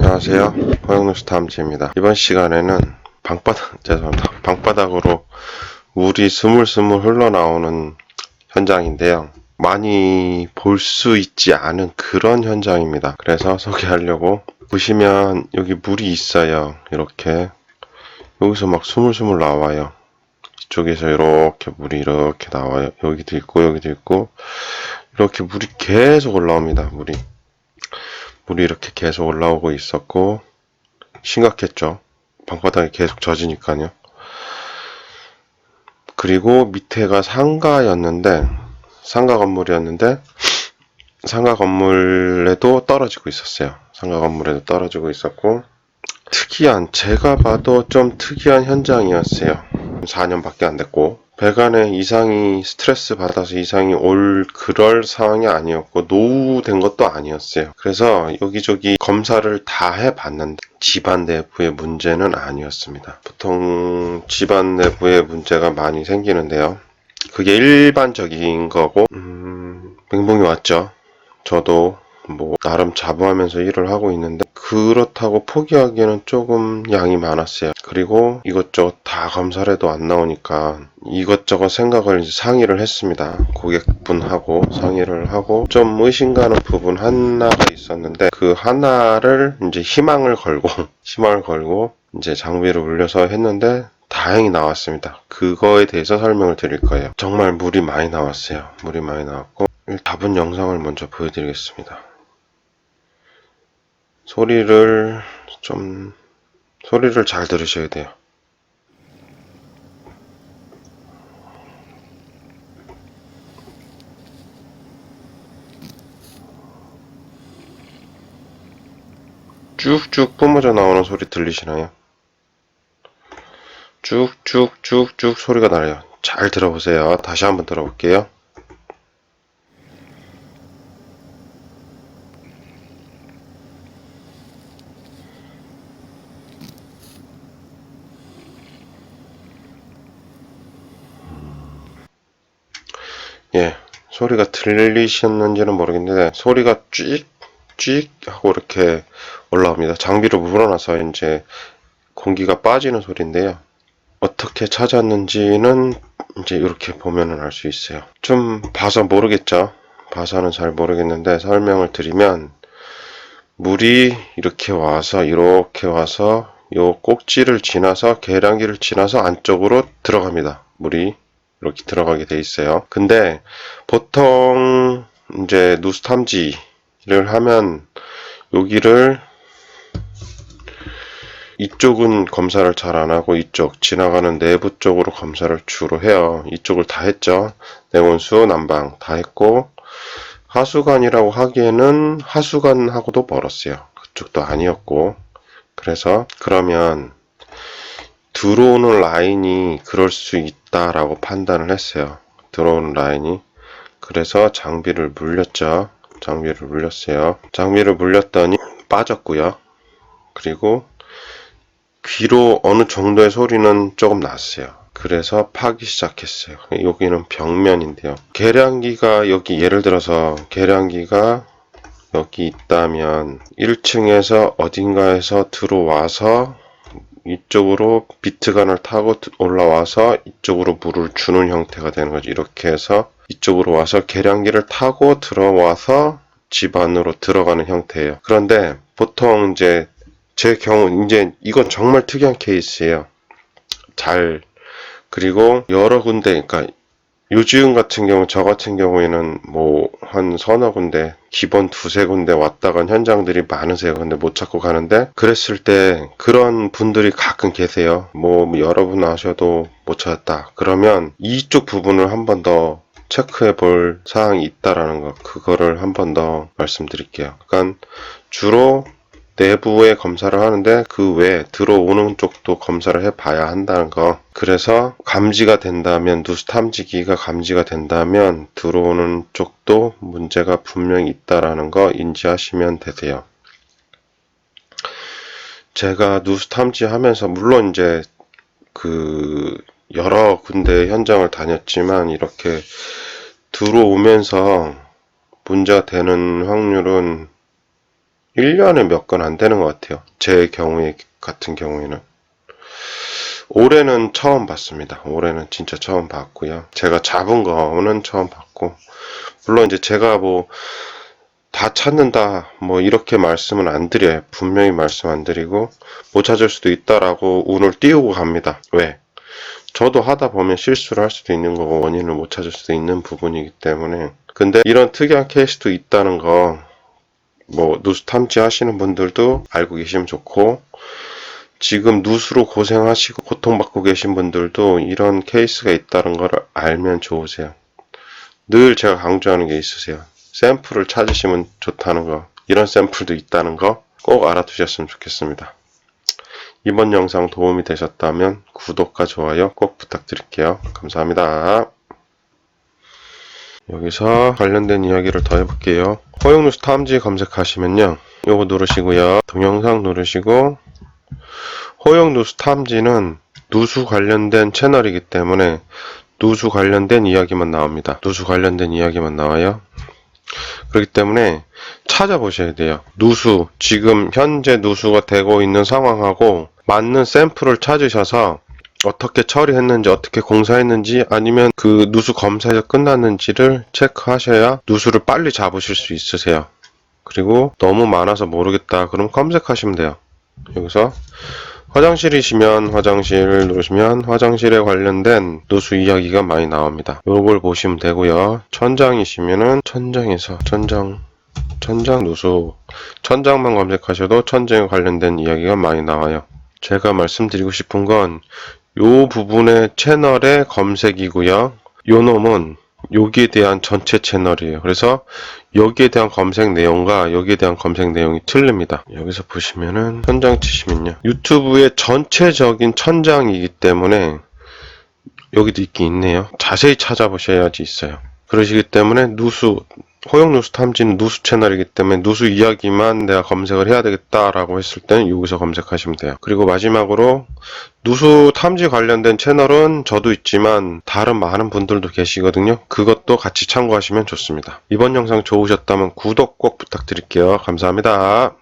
안녕하세요. 허영누스 탐지입니다. 이번 시간에는 방바닥으로 물이 스물스물 흘러나오는 현장인데요. 많이 볼 수 있지 않은 그런 현장입니다. 그래서 소개하려고, 보시면 여기 물이 있어요. 이렇게 여기서 막 스물스물 나와요. 이쪽에서 이렇게 물이 이렇게 나와요. 여기도 있고 여기도 있고 이렇게 물이 계속 올라옵니다. 물이 이렇게 계속 올라오고 있었고, 심각했죠. 방바닥이 계속 젖으니까요. 그리고 밑에가 상가 건물이었는데 상가 건물에도 떨어지고 있었어요. 상가 건물에도 떨어지고 있었고, 제가 봐도 좀 특이한 현장이었어요. 4년밖에 안 됐고, 배관에 스트레스 받아서 이상이 올 그럴 상황이 아니었고, 노후된 것도 아니었어요. 그래서 여기저기 검사를 다 해봤는데 집안 내부의 문제는 아니었습니다. 보통 집안 내부의 문제가 많이 생기는데요. 그게 일반적인 거고, 멘붕이 왔죠. 저도 나름 자부하면서 일을 하고 있는데, 그렇다고 포기하기에는 조금 양이 많았어요. 그리고 이것저것 다 검사를 해도 안 나오니까 이것저것 생각을 상의를 했습니다. 고객분하고 상의를 하고, 좀 의심가는 부분 하나가 있었는데, 그 하나를 이제 희망을 걸고 이제 장비를 올려서 했는데 다행히 나왔습니다. 그거에 대해서 설명을 드릴 거예요. 정말 물이 많이 나왔어요. 물이 많이 나왔고, 답은 영상을 먼저 보여드리겠습니다. 소리를 잘 들으셔야 돼요. 쭉쭉 뿜어져 나오는 소리 들리시나요? 쭉쭉쭉쭉 소리가 나요. 잘 들어보세요. 다시 한번 들어볼게요. 예, 소리가 들리셨는지는 모르겠는데, 소리가 쥐익 하고 이렇게 올라옵니다. 장비를 물어놔서 이제 공기가 빠지는 소리인데요. 어떻게 찾았는지는 이제 이렇게 보면은 알 수 있어요. 좀 봐서 모르겠죠. 봐서는 잘 모르겠는데, 설명을 드리면, 물이 이렇게 와서 요 꼭지를 지나서, 계량기를 지나서 안쪽으로 들어갑니다. 물이 이렇게 들어가게 돼 있어요. 근데 보통 이제 누수 탐지를 하면 여기를, 이쪽은 검사를 잘 안 하고 이쪽 지나가는 내부 쪽으로 검사를 주로 해요. 이쪽을 다 했죠. 내원수, 난방 다 했고, 하수관이라고 하기에는 하수관하고도 멀었어요. 그쪽도 아니었고. 그래서 그러면 들어오는 라인이 그럴 수 있다라고 판단을 했어요. 들어오는 라인이. 그래서 장비를 물렸죠. 장비를 물렸더니 빠졌고요. 그리고 귀로 어느 정도의 소리는 조금 났어요. 그래서 파기 시작했어요. 여기는 벽면인데요. 계량기가 여기, 예를 들어서 계량기가 여기 있다면 1층에서 어딘가에서 들어와서 이쪽으로 비트관을 타고 올라와서 이쪽으로 물을 주는 형태가 되는 거죠. 이렇게 해서 이쪽으로 와서 계량기를 타고 들어와서 집 안으로 들어가는 형태예요. 그런데 보통 이제 제 경우, 이제 이건 정말 특이한 케이스예요. 그리고 여러 군데, 그러니까 요즘 같은 경우, 저 같은 경우에는 한 서너 군데, 기본 두세 군데 왔다 간 현장들이 많으세요. 근데 못 찾고 가는데, 그랬을 때 그런 분들이 가끔 계세요. 여러분 아셔도 못 찾았다. 그러면 이쪽 부분을 한 번 더 체크해 볼 사항이 있다라는 거, 그거를 한 번 더 말씀드릴게요. 그러니까 주로 내부에 검사를 하는데, 그 외에 들어오는 쪽도 검사를 해봐야 한다는 거. 그래서 감지가 된다면, 누수 탐지기가 감지가 된다면 들어오는 쪽도 문제가 분명히 있다라는 거 인지하시면 되세요. 제가 누수 탐지하면서 물론 이제 여러 군데 현장을 다녔지만, 이렇게 들어오면서 문제가 되는 확률은 1년에 몇 건 안 되는 것 같아요. 제 경우에 같은 경우에는. 올해는 처음 봤습니다. 올해는 진짜 처음 봤고요. 제가 잡은 거는 처음 봤고, 물론 이제 제가 뭐 다 찾는다 뭐 이렇게 말씀은 안 드려요. 분명히 말씀 안 드리고 못 찾을 수도 있다라고 운을 띄우고 갑니다. 왜? 저도 하다 보면 실수를 할 수도 있는 거고 원인을 못 찾을 수도 있는 부분이기 때문에. 근데 이런 특이한 케이스도 있다는 거 뭐 누수 탐지 하시는 분들도 알고 계시면 좋고, 지금 누수로 고생하시고 고통받고 계신 분들도 이런 케이스가 있다는 걸 알면 좋으세요. 늘 제가 강조하는 게 있으세요. 샘플을 찾으시면 좋다는 거, 이런 샘플도 있다는 거 꼭 알아두셨으면 좋겠습니다. 이번 영상 도움이 되셨다면 구독과 좋아요 꼭 부탁드릴게요. 감사합니다. 여기서 관련된 이야기를 더 해볼게요. 허용누수 탐지 검색하시면요, 요거 누르시고요, 동영상 누르시고, 허용누수 탐지는 누수 관련된 채널이기 때문에 누수 관련된 이야기만 나옵니다. 누수 관련된 이야기만 나와요. 그렇기 때문에 찾아보셔야 돼요. 누수, 지금 현재 누수가 되고 있는 상황하고 맞는 샘플을 찾으셔서 어떻게 처리했는지, 어떻게 공사했는지, 아니면 그 누수 검사에서 끝났는지를 체크하셔야 누수를 빨리 잡으실 수 있으세요. 그리고 너무 많아서 모르겠다 그럼 검색하시면 돼요. 여기서 화장실이시면 화장실 누르시면 화장실에 관련된 누수 이야기가 많이 나옵니다. 요걸 보시면 되고요. 천장이시면은 천장에서 천장 누수, 천장만 검색하셔도 천장에 관련된 이야기가 많이 나와요. 제가 말씀드리고 싶은 건 요 부분의 채널의 검색이고요. 요 놈은 여기에 대한 전체 채널이에요. 그래서 여기에 대한 검색 내용과 여기에 대한 검색 내용이 틀립니다. 여기서 보시면은 천장 치시면요, 유튜브의 전체적인 천장이기 때문에 여기도 있긴 있네요. 자세히 찾아보셔야지 있어요. 그러시기 때문에 누수, 허용누수 탐지는 누수 채널이기 때문에 누수 이야기만 내가 검색을 해야 되겠다라고 했을 때는 여기서 검색하시면 돼요. 그리고 마지막으로 누수 탐지 관련된 채널은 저도 있지만 다른 많은 분들도 계시거든요. 그것도 같이 참고하시면 좋습니다. 이번 영상 좋으셨다면 구독 꼭 부탁드릴게요. 감사합니다.